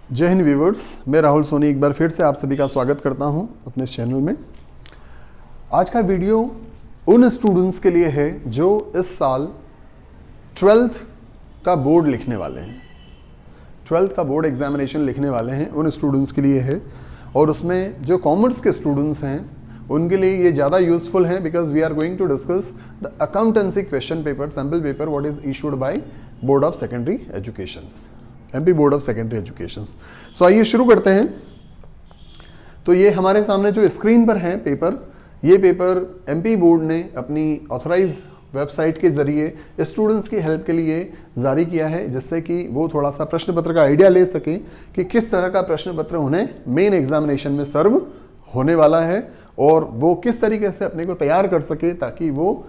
जय हिंद व्यूवर्स, मैं राहुल सोनी एक बार फिर से आप सभी का स्वागत करता हूं अपने चैनल में। आज का वीडियो उन स्टूडेंट्स के लिए है जो इस साल 12th का बोर्ड लिखने वाले हैं, 12th का बोर्ड एग्जामिनेशन लिखने वाले हैं, उन स्टूडेंट्स के लिए है। और उसमें जो कॉमर्स के स्टूडेंट्स हैं उनके लिए ये ज़्यादा यूजफुल है, because we are going to discuss the accountancy question paper, sample paper what is issued by board of secondary education, MP board of secondary education. So आइए शुरू करते हैं। तो ये हमारे सामने जो स्क्रीन पर है पेपर, ये पेपर एमपी बोर्ड ने अपनी ऑथराइज वेबसाइट के जरिए स्टूडेंट्स की हेल्प के लिए जारी किया है, जिससे कि वो थोड़ा सा प्रश्न पत्र का आइडिया ले सके कि किस तरह का प्रश्न पत्र उन्हें मेन एग्जामिनेशन में सर्व होने वाला है और वो किस तरीके से अपने को तैयार कर सके ताकि वो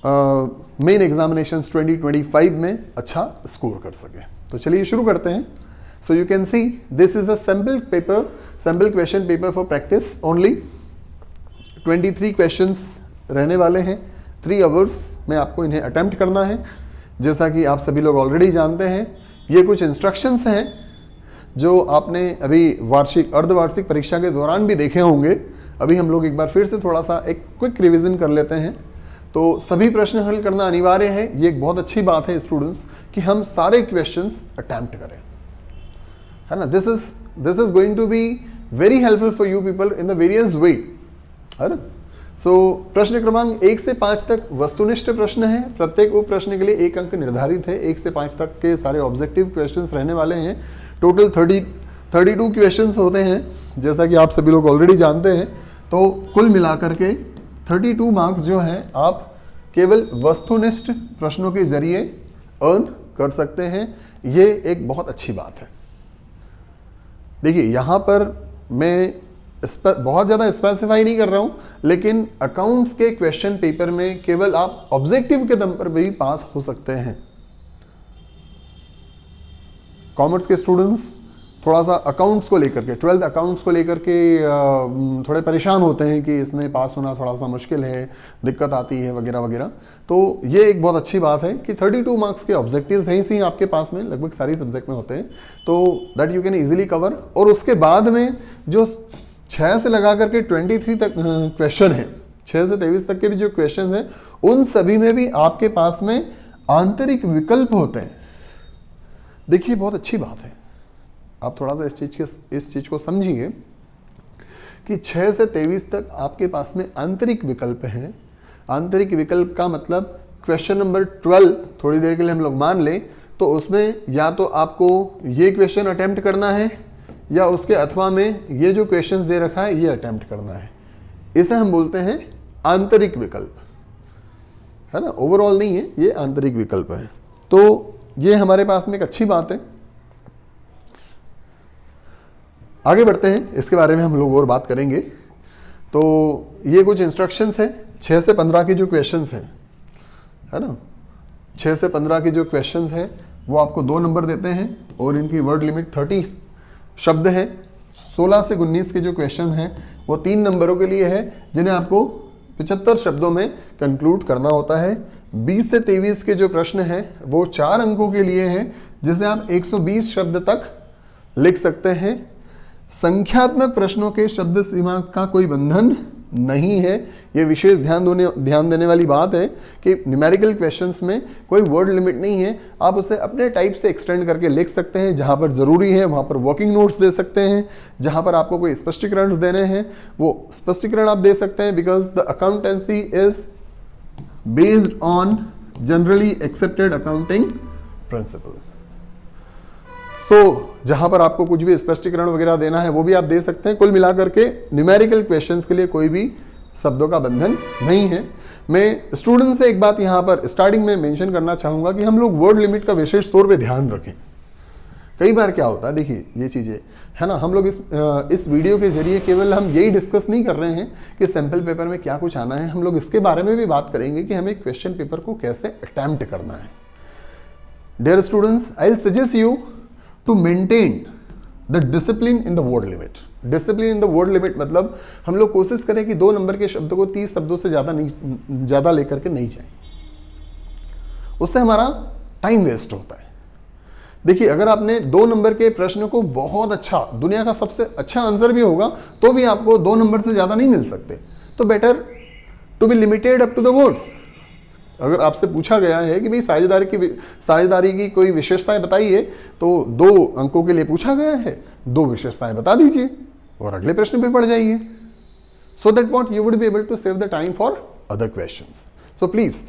मेन एग्जामिनेशन 2025 में अच्छा स्कोर कर सके। तो चलिए शुरू करते हैं। So you can see this is a sample paper, sample question paper for practice only. 23 questions रहने वाले हैं, 3 आवर्स में आपको इन्हें अटेम्प्ट करना है। जैसा कि आप सभी लोग ऑलरेडी जानते हैं, ये कुछ इंस्ट्रक्शंस हैं जो आपने अभी वार्षिक अर्धवार्षिक परीक्षा के दौरान भी देखे होंगे। अभी हम लोग एक बार फिर से थोड़ा सा एक क्विक रिवीजन कर लेते हैं। तो सभी प्रश्न हल करना अनिवार्य है, ये एक बहुत अच्छी बात है स्टूडेंट्स कि हम सारे क्वेश्चंस अटेम्प्ट करें, है ना। This is going to be very helpful for you people in the various way, है ना। सो प्रश्न क्रमांक 1 से 5 तक वस्तुनिष्ठ प्रश्न है। प्रत्येक उप प्रश्न के लिए 1 अंक निर्धारित है। 1 से 5 तक के सारे ऑब्जेक्टिव क्वेश्चंस रहने वाले हैं। टोटल 32 क्वेश्चंस होते हैं, जैसा कि आप सभी लोग ऑलरेडी जानते हैं। तो कुल मिलाकर के 32 मार्क्स जो हैं आप केवल वस्तुनिष्ठ प्रश्नों के जरिए अर्न कर सकते हैं। ये एक बहुत अच्छी बात है। देखिए यहाँ पर मैं बहुत ज़्यादा स्पेसिफाई नहीं कर रहा हूँ, लेकिन अकाउंट्स के क्वेश्चन पेपर में केवल आप ऑब्जेक्टिव के दम पर भी पास हो सकते हैं। कॉमर्स के स्टूडेंट्स थोड़ा सा अकाउंट्स को लेकर के, 12th अकाउंट्स को लेकर के थोड़े परेशान होते हैं कि इसमें पास होना थोड़ा सा मुश्किल है, दिक्कत आती है वगैरह वगैरह। तो ये एक बहुत अच्छी बात है कि 32 मार्क्स के ऑब्जेक्टिव्स हैं ही आपके पास में, लगभग सारी सब्जेक्ट में होते हैं, तो that you can easily cover. और उसके बाद में जो 6 से लगा करके 23 तक क्वेश्चन है, 6 से 23 तक के भी जो क्वेश्चन हैं, उन सभी में भी आपके पास में आंतरिक विकल्प होते हैं। देखिए बहुत अच्छी बात है, आप थोड़ा सा इस चीज को समझिए कि 6 से 23 तक आपके पास में आंतरिक विकल्प हैं। आंतरिक विकल्प का मतलब क्वेश्चन नंबर 12 थोड़ी देर के लिए हम लोग मान लें, तो उसमें या तो आपको ये क्वेश्चन अटेम्प्ट करना है या उसके अथवा में ये जो क्वेश्चंस दे रखा है ये अटेम्प्ट करना है। इसे हम बोलते हैं आंतरिक विकल्प, है ना। ओवरऑल नहीं है, ये आंतरिक विकल्प है। तो ये हमारे पास में एक अच्छी बात है। आगे बढ़ते हैं, इसके बारे में हम लोग और बात करेंगे। तो ये कुछ इंस्ट्रक्शंस हैं। 6 से 15 की जो क्वेश्चंस हैं, है ना, 6 से 15 की जो क्वेश्चंस हैं वो आपको 2 नंबर देते हैं और इनकी वर्ड लिमिट 30 शब्द है। 16 से 19 के जो क्वेश्चन हैं वो 3 नंबरों के लिए है, जिन्हें आपको 75 शब्दों में कंक्लूड करना होता है। 20 से 23 के जो प्रश्न हैं वो 4 अंकों के लिए हैं, जिसे आप 120 शब्द तक लिख सकते हैं। संख्यात्मक प्रश्नों के शब्द सीमा का कोई बंधन नहीं है। ये विशेष ध्यान देने वाली बात है कि न्यूमेरिकल क्वेश्चंस में कोई वर्ड लिमिट नहीं है। आप उसे अपने टाइप से एक्सटेंड करके लिख सकते हैं। जहां पर ज़रूरी है वहां पर वर्किंग नोट्स दे सकते हैं। जहां पर आपको कोई स्पष्टीकरण देने हैं वो स्पष्टीकरण आप दे सकते हैं, because the accountancy is based on generally accepted accounting principle. जहां पर आपको कुछ भी स्पष्टीकरण वगैरह देना है वो भी आप दे सकते हैं। कुल मिलाकर के न्यूमेरिकल क्वेश्चंस के लिए कोई भी शब्दों का बंधन नहीं है। मैं स्टूडेंट से एक बात यहां पर स्टार्टिंग में मेंशन करना चाहूंगा कि हम लोग वर्ड लिमिट का विशेष तौर पे ध्यान रखें। कई बार क्या होता है, देखिए ये चीजें, है ना, हम लोग इस वीडियो के जरिए केवल हम यही डिस्कस नहीं कर रहे हैं कि सैंपल पेपर में क्या कुछ आना है, हम लोग इसके बारे में भी बात करेंगे कि हमें क्वेश्चन पेपर को कैसे अटेम्प्ट करना है। Dear students, I will suggest you to maintain the discipline in the word limit. Discipline in the word limit मतलब हम लोग कोशिश करें कि 2 नंबर के शब्दों को 30 शब्दों से ज़्यादा लेकर के नहीं जाएं। उससे हमारा टाइम वेस्ट होता है। देखिए अगर आपने 2 नंबर के प्रश्न को बहुत अच्छा, दुनिया का सबसे अच्छा आंसर भी होगा तो भी आपको 2 नंबर से ज़्यादा नहीं मिल सकते। तो better to be limited up to the words. अगर आपसे पूछा गया है कि भाई साझेदारी की कोई विशेषताएं बताइए, तो 2 अंकों के लिए पूछा गया है, 2 विशेषताएं बता दीजिए और अगले प्रश्न पे पढ़ जाइए, so that what you would be able to save the time for other questions. So please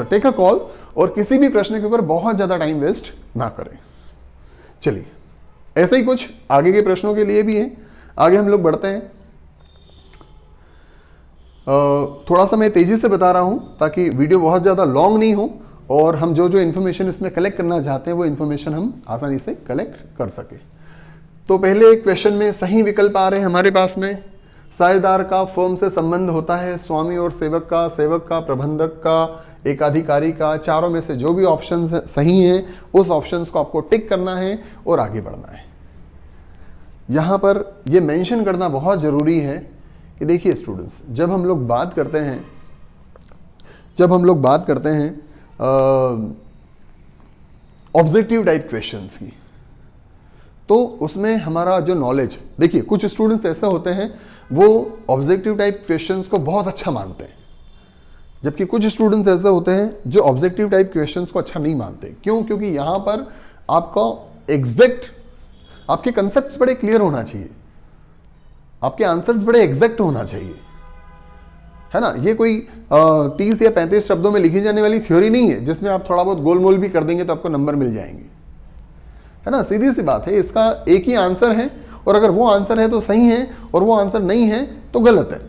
take a call और किसी भी प्रश्न के ऊपर बहुत ज्यादा टाइम वेस्ट ना करें। चलिए ऐसे ही कुछ आगे के प्रश्नों के लिए भी है, आगे हम लोग बढ़ते हैं। थोड़ा सा मैं तेजी से बता रहा हूं ताकि वीडियो बहुत ज़्यादा लॉन्ग नहीं हो और हम जो जो इन्फॉर्मेशन इसमें कलेक्ट करना चाहते हैं वो इन्फॉर्मेशन हम आसानी से कलेक्ट कर सके। तो पहले क्वेश्चन में सही विकल्प आ रहे हैं हमारे पास में। साझेदार का फर्म से संबंध होता है, स्वामी और सेवक का, प्रबंधक का, एकाधिकारी का। चारों में से जो भी ऑप्शंस सही हैं उस ऑप्शंस को आपको टिक करना है और आगे बढ़ना है। यहाँ पर ये मेंशन करना बहुत ज़रूरी है कि देखिए स्टूडेंट्स, जब हम लोग बात करते हैं ऑब्जेक्टिव टाइप क्वेश्चंस की, तो उसमें हमारा जो नॉलेज, देखिए कुछ स्टूडेंट्स ऐसे होते हैं वो ऑब्जेक्टिव टाइप क्वेश्चंस को बहुत अच्छा मानते हैं, जबकि कुछ स्टूडेंट्स ऐसे होते हैं जो ऑब्जेक्टिव टाइप क्वेश्चंस को अच्छा नहीं मानते। क्यों? क्योंकि यहाँ पर आपका एग्जैक्ट, आपके कंसेप्ट्स बड़े क्लियर होना चाहिए, आपके आंसर्स बड़े एग्जैक्ट होना चाहिए, है ना। ये कोई 30 या 35 शब्दों में लिखी जाने वाली थ्योरी नहीं है जिसमें आप थोड़ा बहुत गोलमोल भी कर देंगे तो आपको नंबर मिल जाएंगे, है ना। सीधी सी बात है, इसका एक ही आंसर है और अगर वो आंसर है तो सही है और वो आंसर नहीं है तो गलत है।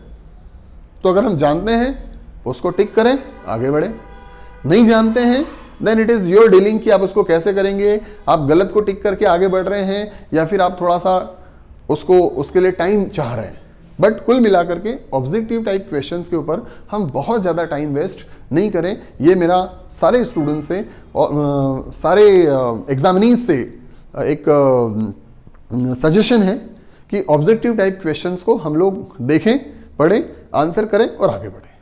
तो अगर हम जानते हैं उसको टिक करें, आगे बढ़े। नहीं जानते हैं then it is your dealing कि आप उसको कैसे करेंगे। आप गलत को टिक करके आगे बढ़ रहे हैं या फिर आप थोड़ा सा उसके लिए टाइम चाह रहे हैं। बट कुल मिलाकर के ऑब्जेक्टिव टाइप क्वेश्चंस के ऊपर हम बहुत ज़्यादा टाइम वेस्ट नहीं करें। ये मेरा सारे स्टूडेंट्स से और सारे एग्जामिनीज से एक सजेशन है कि ऑब्जेक्टिव टाइप क्वेश्चंस को हम लोग देखें, पढ़ें, आंसर करें और आगे बढ़ें,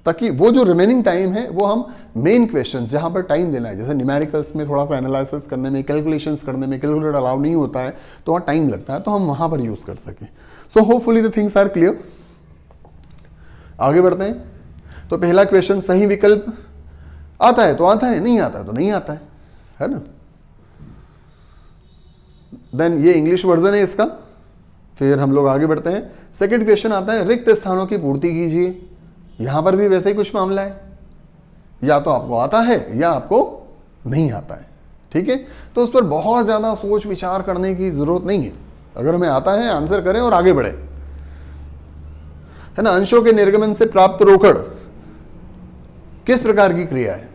ताकि वो जो रिमेनिंग टाइम है वो हम मेन क्वेश्चंस जहाँ पर टाइम देना है, जैसे न्यूमेरिकल्स में थोड़ा सा एनालिसिस करने में, कैलकुलेशंस करने में कैलकुलेटर अलाउ नहीं होता है तो वहाँ टाइम लगता है, तो हम वहाँ पर यूज़ कर सकें। So hopefully the things are clear. आगे बढ़ते हैं। तो पहला क्वेश्चन, सही विकल्प आता है तो आता है, नहीं आता है तो नहीं आता है ना। देन ये इंग्लिश वर्जन है इसका। फिर हम लोग आगे बढ़ते हैं। सेकेंड क्वेश्चन आता है, रिक्त स्थानों की पूर्ति कीजिए। यहां पर भी वैसे ही कुछ मामला है, या तो आपको आता है या आपको नहीं आता है, ठीक है। तो उस पर बहुत ज्यादा सोच विचार करने की जरूरत नहीं है। अगर हमें आता है आंसर करें और आगे बढ़े, है ना। अंशों के निर्गमन से प्राप्त रोकड़ किस प्रकार की क्रिया है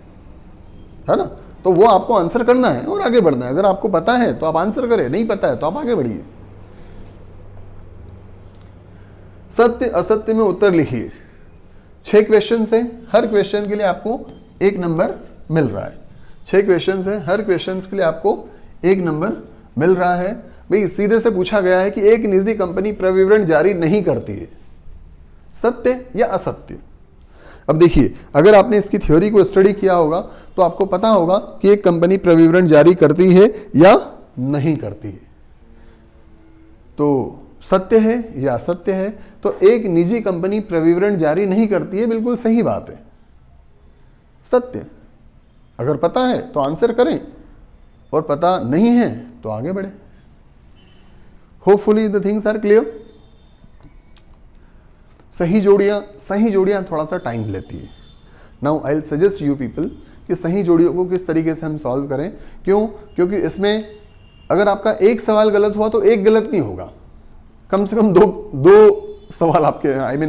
ना। तो वो आपको आंसर करना है और आगे बढ़ना है। अगर आपको पता है तो आप आंसर करें, नहीं पता है तो आप आगे बढ़िए। सत्य असत्य में उत्तर लिखिए। 6 क्वेश्चन है, हर क्वेश्चन के लिए आपको 1 नंबर मिल रहा है। 6 क्वेश्चन है, हर क्वेश्चन के लिए आपको 1 नंबर मिल रहा है। भाई सीधे से पूछा गया है कि एक निजी कंपनी प्रविवरण जारी नहीं करती है, सत्य या असत्य। अब देखिए, अगर आपने इसकी थ्योरी को स्टडी किया होगा तो आपको पता होगा कि एक कंपनी प्रविवरण जारी करती है या नहीं करती है। तो सत्य है या असत्य है, तो एक निजी कंपनी प्रविवरण जारी नहीं करती है, बिल्कुल सही बात है, सत्य। अगर पता है तो आंसर करें और पता नहीं है तो आगे बढ़े। Hopefully the things are clear. सही जोड़ियां थोड़ा सा टाइम लेती है। Now I will suggest you people कि सही जोड़ियों को किस तरीके से हम सॉल्व करें। क्यों? क्योंकि इसमें अगर आपका एक सवाल गलत हुआ तो एक गलत नहीं होगा, कम से कम दो सवाल आपके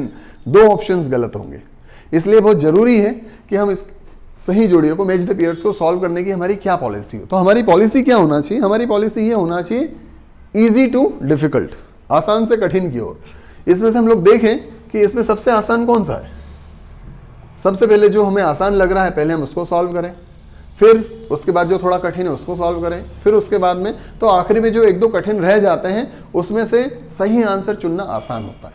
दो ऑप्शंस गलत होंगे। इसलिए बहुत जरूरी है कि हम इस सही जोड़ियों को, मैच द पेयर्स को सॉल्व करने की हमारी क्या पॉलिसी हो। तो हमारी पॉलिसी क्या होना चाहिए? हमारी पॉलिसी ये होना चाहिए इजी टू डिफिकल्ट, आसान से कठिन की ओर। इसमें से हम लोग देखें कि इसमें सबसे आसान कौन सा है। सबसे पहले जो हमें आसान लग रहा है पहले हम उसको सॉल्व करें, फिर उसके बाद जो थोड़ा कठिन है उसको सॉल्व करें, फिर उसके बाद में तो आखिरी में जो 1-2 कठिन रह जाते हैं उसमें से सही आंसर चुनना आसान होता है,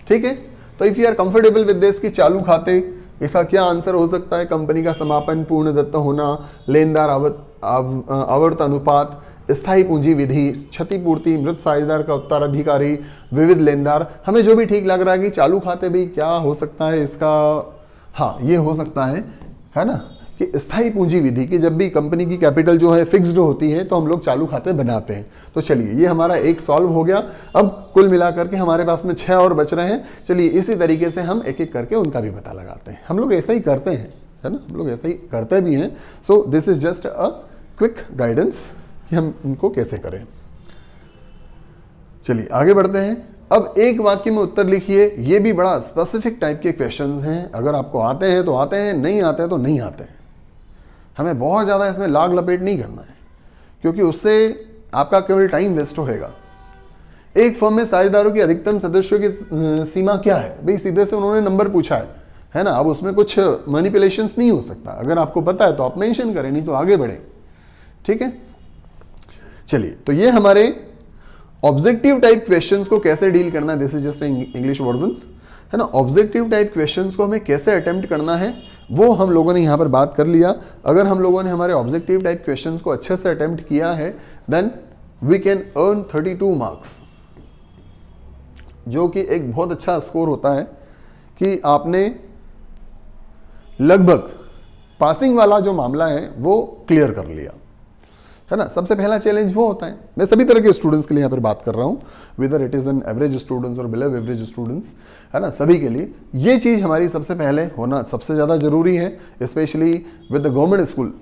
ठीक है। तो if you are comfortable with this कि चालू खाते, इसका क्या आंसर हो सकता है? कंपनी का समापन, पूर्णदत्त होना, लेनदार आवर्त अनुपात, स्थायी पूंजी विधि, क्षतिपूर्ति, मृत साझेदार का उत्तराधिकारी, विविध लेनदार। हमें जो भी ठीक लग रहा है कि चालू खाते भी क्या हो सकता है इसका, हाँ ये हो सकता है ना, कि स्थायी पूंजी विधि की जब भी कंपनी की कैपिटल जो है फिक्स्ड होती है तो हम लोग चालू खाते बनाते हैं। तो चलिए ये हमारा एक सॉल्व हो गया। अब कुल मिलाकर के हमारे पास में 6 और बच रहे हैं। चलिए इसी तरीके से हम एक एक करके उनका भी पता लगाते हैं। हम लोग ऐसा ही करते हैं, है ना, हम लोग ऐसा ही करते भी हैं। सो this is just a quick guidance कि हम इनको कैसे करें। चलिए आगे बढ़ते हैं। अब एक वाक्य में उत्तर लिखिए। ये भी बड़ा स्पेसिफिक टाइप के क्वेश्चंस हैं। अगर आपको आते हैं तो आते हैं, नहीं आते हैं तो नहीं आते हैं। हमें बहुत ज़्यादा इसमें लाग लपेट नहीं करना है, क्योंकि उससे आपका केवल टाइम वेस्ट होएगा। एक फर्म में साझेदारों की अधिकतम सदस्यों की सीमा क्या है? भाई सीधे से उन्होंने नंबर पूछा है ना। अब उसमें कुछ मैनिपुलेशंस नहीं हो सकता। अगर आपको पता है तो आप मेंशन करें, नहीं तो आगे बढ़े। ठीक है, चलिए तो ये हमारे ऑब्जेक्टिव टाइप क्वेश्चंस को कैसे डील करना है, this is just English version, है ना। ऑब्जेक्टिव टाइप क्वेश्चंस को हमें कैसे अटेम्प्ट करना है वो हम लोगों ने यहाँ पर बात कर लिया। अगर हम लोगों ने हमारे ऑब्जेक्टिव टाइप क्वेश्चंस को अच्छे से अटेम्प्ट किया है then we can earn 32 marks, जो कि एक बहुत अच्छा स्कोर होता है कि आपने लगभग पासिंग वाला जो मामला है वो क्लियर कर लिया, है ना। सबसे पहला चैलेंज वो होता है। मैं सभी तरह के स्टूडेंट्स के लिए यहाँ पर बात कर रहा हूँ, whether it is an average students और बिलो एवरेज स्टूडेंट्स, है ना। सभी के लिए ये चीज़ हमारी सबसे पहले होना सबसे ज़्यादा ज़रूरी है, specially with the government school,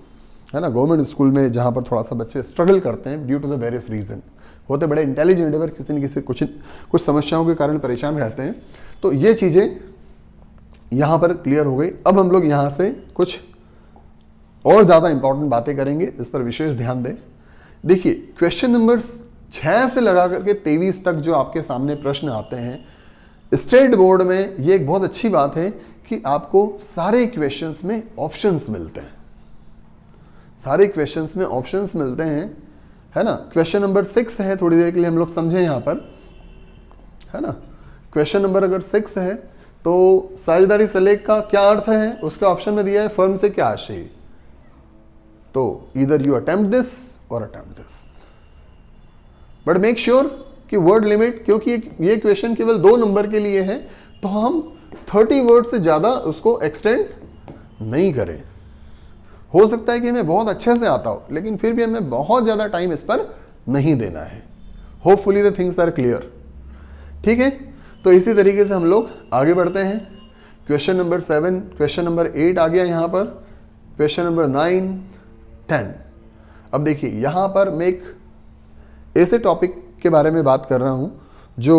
है ना। गवर्नमेंट स्कूल में जहाँ पर थोड़ा सा बच्चे स्ट्रगल करते हैं due to the various reason, होते बड़े इंटेलिजेंट है पर किसी न किसी कुछ समस्याओं के कारण परेशान रहते हैं। तो ये चीज़ें यहाँ पर क्लियर हो गई। अब हम लोग यहाँ से कुछ और ज़्यादा इंपॉर्टेंट बातें करेंगे, इस पर विशेष ध्यान दें। देखिए क्वेश्चन नंबर 6 से लगा करके 23 तक जो आपके सामने प्रश्न आते हैं स्टेट बोर्ड में, ये एक बहुत अच्छी बात है कि आपको सारे क्वेश्चंस में ऑप्शंस मिलते हैं। सारे क्वेश्चंस में ऑप्शंस मिलते हैं, है ना। क्वेश्चन नंबर 6 है, थोड़ी देर के लिए हम लोग समझें यहाँ पर, है ना। क्वेश्चन नंबर अगर 6 है तो साझेदारी सलेख का क्या अर्थ है, उसका ऑप्शन में दिया है फर्म से क्या आशय। तो ईदर यू अटेम्प्ट दिस और attempt this, but make sure कि वर्ड लिमिट, क्योंकि ये क्वेश्चन केवल 2 नंबर के लिए है तो हम 30 वर्ड से ज़्यादा उसको एक्सटेंड नहीं करें। हो सकता है कि हमें बहुत अच्छे से आता हो लेकिन फिर भी हमें बहुत ज़्यादा टाइम इस पर नहीं देना है। Hopefully the things are clear. ठीक है, तो इसी तरीके से हम लोग आगे बढ़ते हैं। क्वेश्चन नंबर 7, क्वेश्चन नंबर 8 आ गया यहाँ पर, क्वेश्चन नंबर 9, 10। अब देखिए यहाँ पर मैं एक ऐसे टॉपिक के बारे में बात कर रहा हूँ जो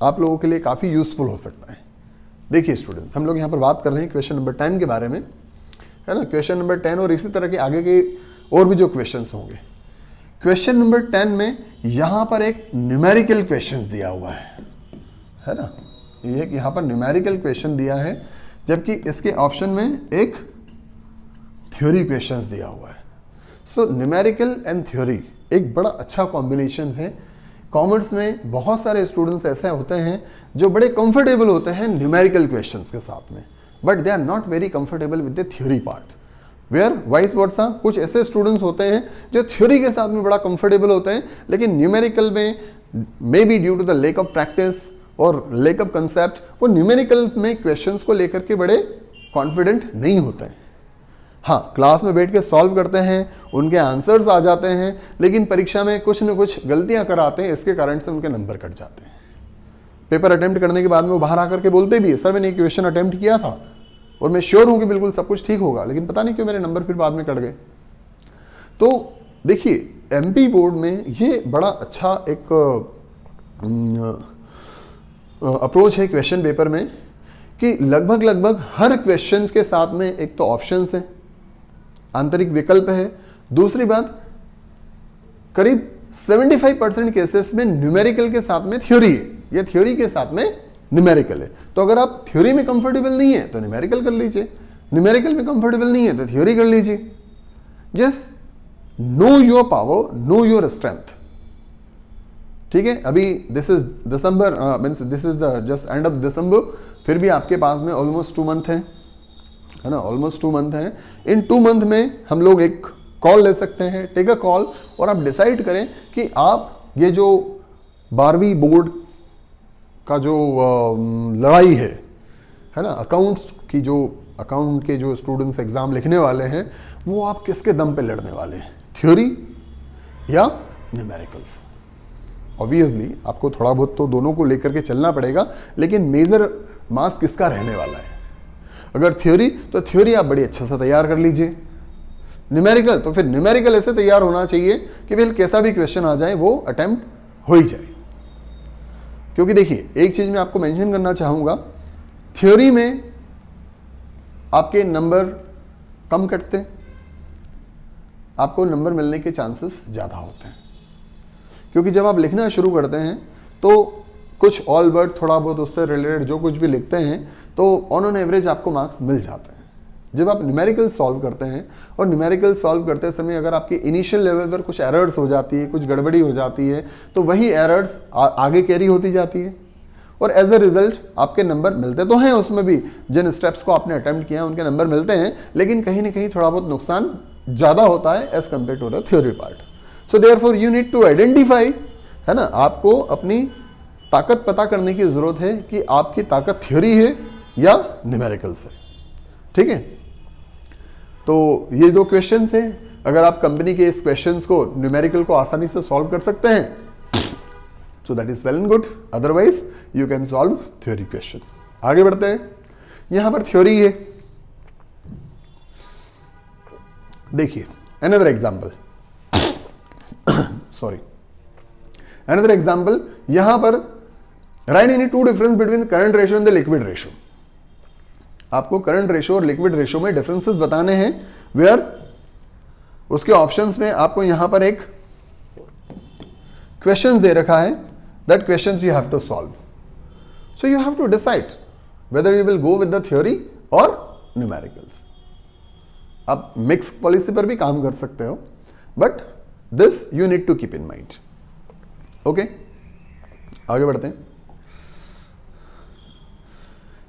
आप लोगों के लिए काफ़ी यूज़फुल हो सकता है। देखिए स्टूडेंट्स, हम लोग यहाँ पर बात कर रहे हैं क्वेश्चन नंबर 10 के बारे में, है ना। क्वेश्चन नंबर 10 और इसी तरह के आगे के और भी जो क्वेश्चंस होंगे। क्वेश्चन नंबर 10 में यहाँ पर एक न्यूमेरिकल क्वेश्चंस दिया हुआ है ना। ये यहाँ पर न्यूमेरिकल क्वेश्चन दिया है, जबकि इसके ऑप्शन में एक थ्योरी क्वेश्चंस दिया हुआ है। सो न्यूमेरिकल एंड थ्योरी एक बड़ा अच्छा कॉम्बिनेशन है। कॉमर्स में बहुत सारे स्टूडेंट्स ऐसे होते हैं जो बड़े कंफर्टेबल होते हैं न्यूमेरिकल क्वेश्चंस के साथ में, but they are not very comfortable with the theory part. Where vice versa, कुछ ऐसे स्टूडेंट्स होते हैं जो थ्योरी के साथ में बड़ा कंफर्टेबल होते हैं लेकिन न्यूमेरिकल में maybe due to the lack of practice और लेक ऑफ कंसेप्ट वो न्यूमेरिकल में क्वेश्चंस को लेकर के बड़े कॉन्फिडेंट नहीं होते हैं। हाँ, क्लास में बैठ के सॉल्व करते हैं, उनके आंसर्स आ जाते हैं, लेकिन परीक्षा में कुछ न कुछ गलतियां कराते हैं, इसके कारण से उनके नंबर कट जाते हैं। पेपर अटेम्प्ट करने के बाद में वो बाहर आकर के बोलते भी है, सर मैंने एक क्वेश्चन अटेम्प्ट किया था और मैं श्योर हूँ कि बिल्कुल सब कुछ ठीक होगा, लेकिन पता नहीं क्यों मेरे नंबर फिर बाद में कट गए। तो देखिए एमपी बोर्ड में ये बड़ा अच्छा एक अप्रोच है क्वेश्चन पेपर में कि लगभग हर क्वेश्चन के साथ में एक तो ऑप्शंस है, आंतरिक विकल्प है, दूसरी बात करीब 75% केसेस में न्यूमेरिकल के साथ में थ्योरी है या थ्योरी के साथ में न्यूमेरिकल है। तो अगर आप थ्योरी में कंफर्टेबल नहीं है तो न्यूमेरिकल कर लीजिए, न्यूमेरिकल में कंफर्टेबल नहीं है तो थ्योरी कर लीजिए। Just know your power, know your strength. ठीक है, अभी this is December, means this is the just end of December, फिर भी आपके पास में ऑलमोस्ट 2 मंथ है ना, ऑलमोस्ट 2 मंथ है। इन 2 मंथ में हम लोग एक कॉल ले सकते हैं, टेक अ कॉल, और आप डिसाइड करें कि आप ये जो 12वीं बोर्ड का जो लड़ाई है ना, अकाउंट्स की जो अकाउंट के जो स्टूडेंट्स एग्जाम लिखने वाले हैं, वो आप किसके दम पे लड़ने वाले हैं, थ्योरी या न्यूमेरिकल्स। ऑब्वियसली आपको थोड़ा बहुत तो दोनों को लेकर के चलना पड़ेगा, लेकिन मेजर मास किसका रहने वाला है। अगर थ्योरी तो थ्योरी आप बड़ी अच्छा सा तैयार कर लीजिए, न्यूमेरिकल तो फिर न्यूमेरिकल ऐसे तैयार होना चाहिए कि फिर कैसा भी क्वेश्चन आ जाए वो अटेम्प्ट हो ही जाए। क्योंकि देखिए एक चीज मैं आपको मेंशन करना चाहूंगा, थ्योरी में आपके नंबर कम कटते हैं, आपको नंबर मिलने के चांसेस ज़्यादा होते हैं। क्योंकि जब आप लिखना शुरू करते हैं तो कुछ ऑल वर्ड थोड़ा बहुत उससे रिलेटेड जो कुछ भी लिखते हैं तो ऑन एवरेज आपको मार्क्स मिल जाते हैं। जब आप न्यूमेरिकल सॉल्व करते हैं और न्यूमेरिकल सॉल्व करते समय अगर आपकी इनिशियल लेवल पर कुछ एरर्स हो जाती है, कुछ गड़बड़ी हो जाती है, तो वही एरर्स आगे कैरी होती जाती है और एज अ रिजल्ट आपके नंबर मिलते तो हैं, उसमें भी जिन स्टेप्स को आपने अटेम्प्ट किया उनके नंबर मिलते हैं, लेकिन कहीं ना कहीं थोड़ा बहुत नुकसान ज़्यादा होता है as compare to the theory part. So therefore you need to identify, है ना, आपको अपनी ताकत पता करने की ज़रूरत है कि आपकी ताकत थ्योरी है या न्यूमेरिकल्स है। ठीक है, तो ये 2 क्वेश्चंस हैं। अगर आप कंपनी के इस क्वेश्चंस को न्यूमेरिकल को आसानी से सॉल्व कर सकते हैं so that is well and good, otherwise you can solve theory questions। आगे बढ़ते हैं, यहां पर थ्योरी है, देखिए another example sorry another example, यहां पर write any 2 difference between the current ratio and the liquid ratio। आपको करंट रेशो और लिक्विड रेशो में डिफरेंसेस बताने हैं, वेयर उसके ऑप्शंस में आपको यहां पर एक क्वेश्चंस दे रखा है, that questions you have to solve. So you have to decide whether you will go with the theory और न्यूमेरिकल्स। आप मिक्स पॉलिसी पर भी काम कर सकते हो, but this you need to keep in mind. Okay, आगे बढ़ते हैं।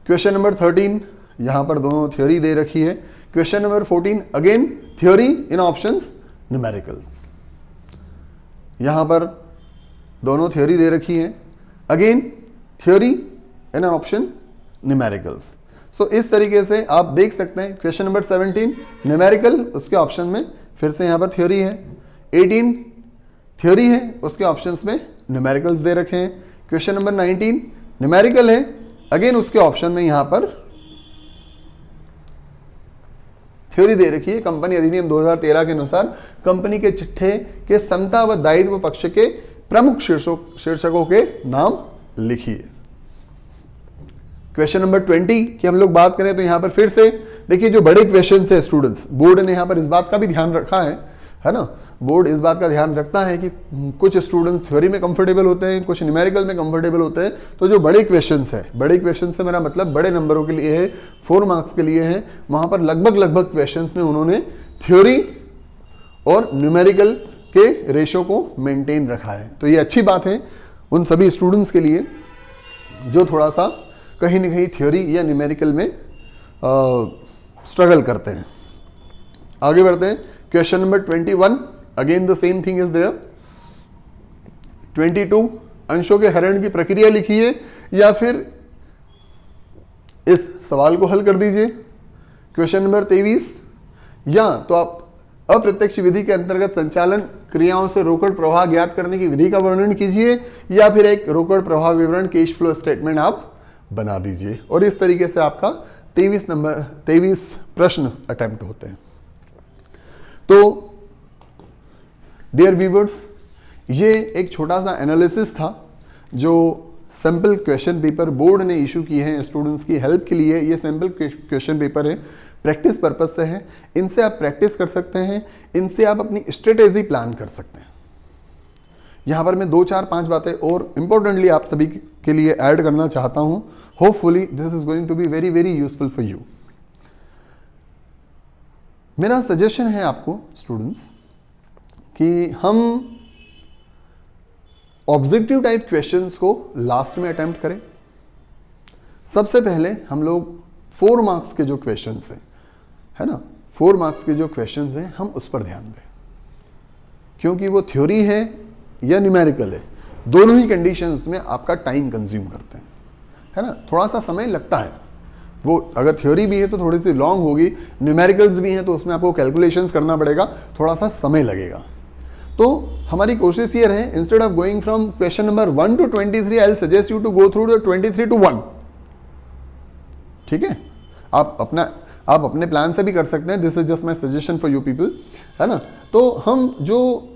क्वेश्चन नंबर 13, यहां पर दोनों थ्योरी दे रखी है। क्वेश्चन नंबर 14, अगेन थ्योरी इन ऑप्शंस न्यूमेरिकल। यहां पर दोनों थ्योरी दे रखी है, अगेन थ्योरी इन ऑप्शन न्यूमेरिकल्स। सो इस तरीके से आप देख सकते हैं क्वेश्चन नंबर 17 न्यूमेरिकल, उसके ऑप्शन में फिर से यहां पर थ्योरी है। 18 थ्योरी है, उसके ऑप्शंस में न्यूमेरिकल्स दे रखे हैं। क्वेश्चन नंबर 19 न्यूमेरिकल है, अगेन उसके ऑप्शन में यहां पर थ्योरी दे रखी है। कंपनी अधिनियम 2013 के अनुसार कंपनी के चिट्ठे के समता व दायित्व पक्ष के प्रमुख शीर्षकों के नाम लिखिए। क्वेश्चन नंबर 20 की हम लोग बात करें तो यहां पर फिर से देखिए जो बड़े क्वेश्चन है स्टूडेंट्स, बोर्ड ने यहां पर इस बात का भी ध्यान रखा है ना, बोर्ड इस बात का ध्यान रखता है कि कुछ स्टूडेंट्स थ्योरी में कंफर्टेबल होते हैं, कुछ न्यूमेरिकल में कंफर्टेबल होते हैं। तो जो बड़े क्वेश्चंस है, बड़े क्वेश्चन से मेरा मतलब बड़े नंबरों के लिए है, 4 मार्क्स के लिए है, वहां पर लगभग क्वेश्चंस में उन्होंने थ्योरी और न्यूमेरिकल के रेशो को मेंटेन रखा है। तो ये अच्छी बात है उन सभी स्टूडेंट्स के लिए जो थोड़ा सा कहीं ना कहीं थ्योरी या न्यूमेरिकल में स्ट्रगल करते हैं। आगे बढ़ते हैं। Question number 21, again the same thing is there. 22 अंशों के हरण की प्रक्रिया लिखिए या फिर इस सवाल को हल कर दीजिए। क्वेश्चन नंबर 23, या तो आप अप्रत्यक्ष विधि के अंतर्गत संचालन क्रियाओं से रोकड़ प्रवाह ज्ञात करने की विधि का वर्णन कीजिए या फिर एक रोकड़ प्रवाह विवरण कैश फ्लो स्टेटमेंट आप बना दीजिए। और इस तरीके से आपका 23 प्रश्न अटेम्प्ट होते हैं। तो डियर व्यूअर्स, ये एक छोटा सा एनालिसिस था जो सैंपल क्वेश्चन पेपर बोर्ड ने इशू किए हैं स्टूडेंट्स की हेल्प के लिए। ये सैंपल क्वेश्चन पेपर है, प्रैक्टिस पर्पज से है। इनसे आप प्रैक्टिस कर सकते हैं, इनसे आप अपनी स्ट्रेटेजी प्लान कर सकते हैं। यहाँ पर मैं 2, 4, 5 बातें और इम्पोर्टेंटली आप सभी के लिए ऐड करना चाहता हूँ। Hopefully this is going to be very very useful for you. मेरा सजेशन है आपको स्टूडेंट्स कि हम ऑब्जेक्टिव टाइप क्वेश्चंस को लास्ट में अटेम्प्ट करें। सबसे पहले हम लोग 4 मार्क्स के जो क्वेश्चंस हैं, है ना, 4 मार्क्स के जो क्वेश्चंस हैं हम उस पर ध्यान दें, क्योंकि वो थ्योरी है या न्यूमेरिकल है, दोनों ही कंडीशंस में आपका टाइम कंज्यूम करते हैं, है ना, थोड़ा सा समय लगता है। वो अगर थ्योरी भी है तो थोड़ी सी लॉन्ग होगी, न्यूमेरिकल्स भी हैं तो उसमें आपको कैलकुलेशंस करना पड़ेगा, थोड़ा सा समय लगेगा। तो हमारी कोशिश ये रहे, instead of going from question number 1 to 23, I will suggest you to go through the 23 to 1। ठीक है, आप अपने प्लान से भी कर सकते हैं, this is just my suggestion for you people, है ना। तो हम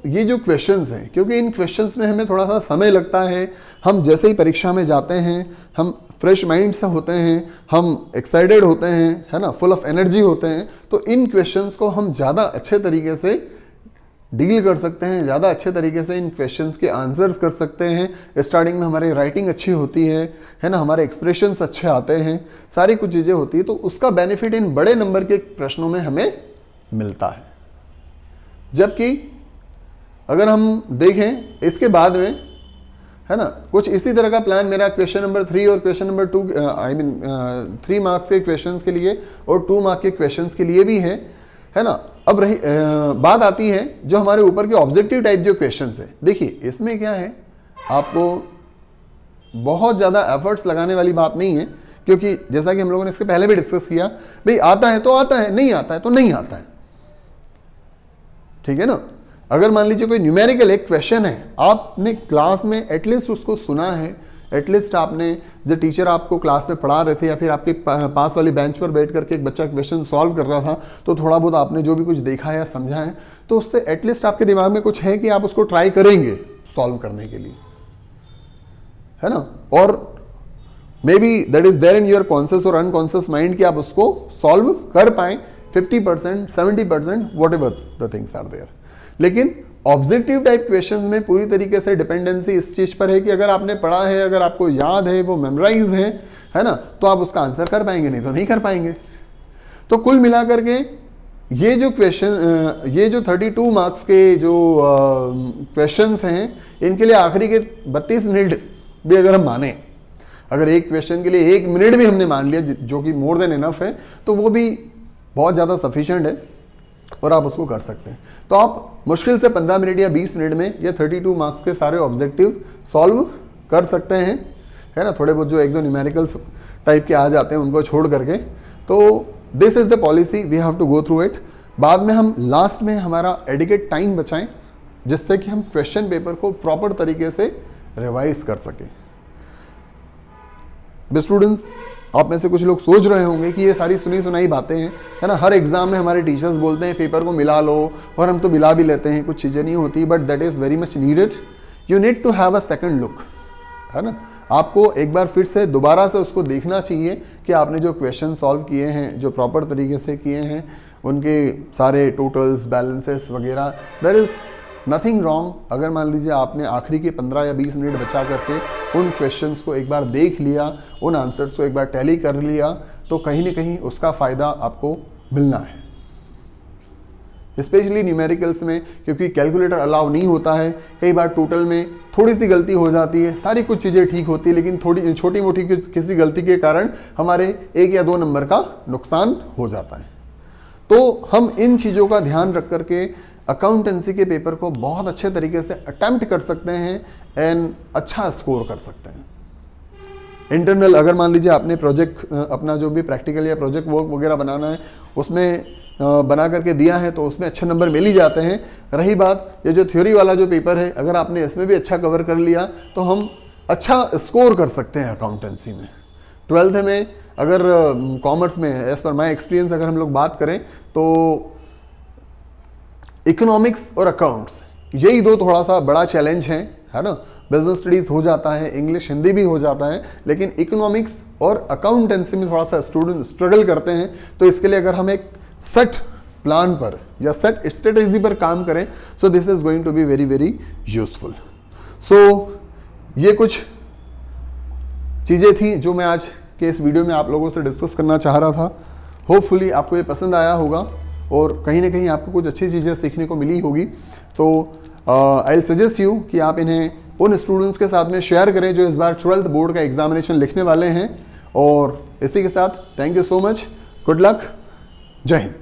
ये जो क्वेश्चंस हैं, क्योंकि इन क्वेश्चंस में हमें थोड़ा सा समय लगता है, हम जैसे ही परीक्षा में जाते हैं हम फ्रेश माइंड से होते हैं, हम एक्साइटेड होते हैं, है ना, फुल ऑफ एनर्जी होते हैं, तो इन क्वेश्चंस को हम ज़्यादा अच्छे तरीके से डील कर सकते हैं, ज़्यादा अच्छे तरीके से इन क्वेश्चंस के आंसर्स कर सकते हैं। स्टार्टिंग में हमारी राइटिंग अच्छी होती है ना, हमारे एक्सप्रेशंस अच्छे आते हैं, सारी कुछ चीज़ें होती है, तो उसका बेनिफिट इन बड़े नंबर के प्रश्नों में हमें मिलता है। जबकि अगर हम देखें इसके बाद में, है ना, कुछ इसी तरह का प्लान मेरा क्वेश्चन नंबर 3 और क्वेश्चन नंबर 2 3 मार्क्स के क्वेश्चंस के लिए और 2 मार्क के क्वेश्चंस के लिए भी है ना। अब रही बात आती है जो हमारे ऊपर के ऑब्जेक्टिव टाइप जो क्वेश्चंस है। देखिए इसमें क्या है, आपको बहुत ज़्यादा एफर्ट्स लगाने वाली बात नहीं है, क्योंकि जैसा कि हम लोगों ने इसके पहले भी डिस्कस किया, भाई आता है तो आता है, नहीं आता है तो नहीं आता है, ठीक है ना। अगर मान लीजिए कोई न्यूमेरिकल एक क्वेश्चन है, आपने क्लास में एटलीस्ट उसको सुना है, एटलीस्ट आपने जो टीचर आपको क्लास में पढ़ा रहे थे या फिर आपके पास वाली बेंच पर बैठ करके एक बच्चा क्वेश्चन सॉल्व कर रहा था, तो थोड़ा बहुत आपने जो भी कुछ देखा है या समझा है, तो उससे एटलीस्ट आपके दिमाग में कुछ है कि आप उसको ट्राई करेंगे सॉल्व करने के लिए, है ना। और maybe that is there in your conscious और अनकॉन्शियस माइंड कि आप उसको सॉल्व कर पाए 50%, 70%, whatever the things are there. लेकिन ऑब्जेक्टिव टाइप क्वेश्चंस में पूरी तरीके से डिपेंडेंसी इस चीज पर है कि अगर आपने पढ़ा है, अगर आपको याद है, वो मेमोराइज है ना, तो आप उसका आंसर कर पाएंगे, नहीं तो नहीं कर पाएंगे। तो कुल मिलाकर के ये जो क्वेश्चन, ये जो 32 मार्क्स के जो क्वेश्चंस हैं, इनके लिए आखिरी के 32 मिनट भी अगर हम माने, अगर एक क्वेश्चन के लिए 1 मिनट भी हमने मान लिया, जो कि मोर देन इनफ है, तो वो भी बहुत ज़्यादा सफिशिएंट है और आप उसको कर सकते हैं। तो आप मुश्किल से 15 मिनट या 20 मिनट में ये 32 मार्क्स के सारे ऑब्जेक्टिव सॉल्व कर सकते हैं, है ना। थोड़े बहुत जो 1-2 न्यूमेरिकल्स टाइप के आ जाते हैं उनको छोड़ करके, तो this is the policy, we have to go through it. बाद में हम लास्ट में हमारा एडिकेट टाइम बचाएं, जिससे कि हम क्वेश्चन पेपर को प्रॉपर तरीके से रिवाइज कर सकें। स्टूडेंट्स, आप में से कुछ लोग सोच रहे होंगे कि ये सारी सुनी सुनाई बातें हैं, है ना, हर एग्जाम में हमारे टीचर्स बोलते हैं पेपर को मिला लो, और हम तो मिला भी लेते हैं, कुछ चीज़ें नहीं होती, but that is very much needed. You need to have a second look, है ना। आपको एक बार फिर से दोबारा से उसको देखना चाहिए कि आपने जो क्वेश्चन सॉल्व किए हैं, जो प्रॉपर तरीके से किए हैं, उनके सारे टोटल्स, बैलेंसेस वगैरह, देयर इज़ नथिंग रॉन्ग। अगर मान लीजिए आपने आखिरी के 15 या 20 मिनट बचा करके उन क्वेश्चंस को एक बार देख लिया, उन आंसर्स को एक बार टैली कर लिया, तो कहीं ना कहीं उसका फ़ायदा आपको मिलना है। स्पेशली न्यूमेरिकल्स में, क्योंकि कैलकुलेटर अलाउ नहीं होता है, कई बार टोटल में थोड़ी सी गलती हो जाती है, सारी कुछ चीज़ें ठीक होती है, लेकिन थोड़ी छोटी मोटी किसी गलती के कारण हमारे 1 या 2 नंबर का नुकसान हो जाता है। तो हम इन चीज़ों का ध्यान रख करके अकाउंटेंसी के पेपर को बहुत अच्छे तरीके से अटेम्प्ट कर सकते हैं एंड अच्छा स्कोर कर सकते हैं। इंटरनल, अगर मान लीजिए आपने प्रोजेक्ट, अपना जो भी प्रैक्टिकल या प्रोजेक्ट वर्क वगैरह बनाना है, उसमें बना करके दिया है, तो उसमें अच्छे नंबर मिल ही जाते हैं। रही बात ये जो थ्योरी वाला जो पेपर है, अगर आपने इसमें भी अच्छा कवर कर लिया, तो हम अच्छा स्कोर कर सकते हैं अकाउंटेंसी में। 12th में अगर कॉमर्स में, एज पर माई एक्सपीरियंस अगर हम लोग बात करें, तो इकोनॉमिक्स और अकाउंट्स, यही 2 थोड़ा सा बड़ा चैलेंज है ना। बिजनेस स्टडीज़ हो जाता है, इंग्लिश हिंदी भी हो जाता है, लेकिन इकोनॉमिक्स और अकाउंटेंसी में थोड़ा सा स्टूडेंट स्ट्रगल करते हैं। तो इसके लिए अगर हम एक सेट प्लान पर या सेट स्ट्रेटेजी पर काम करें, so this is going to be very very useful. So ये कुछ चीज़ें थी जो मैं आज के इस वीडियो में आप लोगों से डिस्कस करना चाह रहा था। होपफुली आपको ये पसंद आया होगा और कहीं ना कहीं आपको कुछ अच्छी चीज़ें सीखने को मिली होगी। तो आई विल सजेस्ट यू कि आप इन्हें उन स्टूडेंट्स के साथ में शेयर करें जो इस बार 12th बोर्ड का एग्जामिनेशन लिखने वाले हैं। और इसी के साथ thank you so much, good luck, जय हिंद।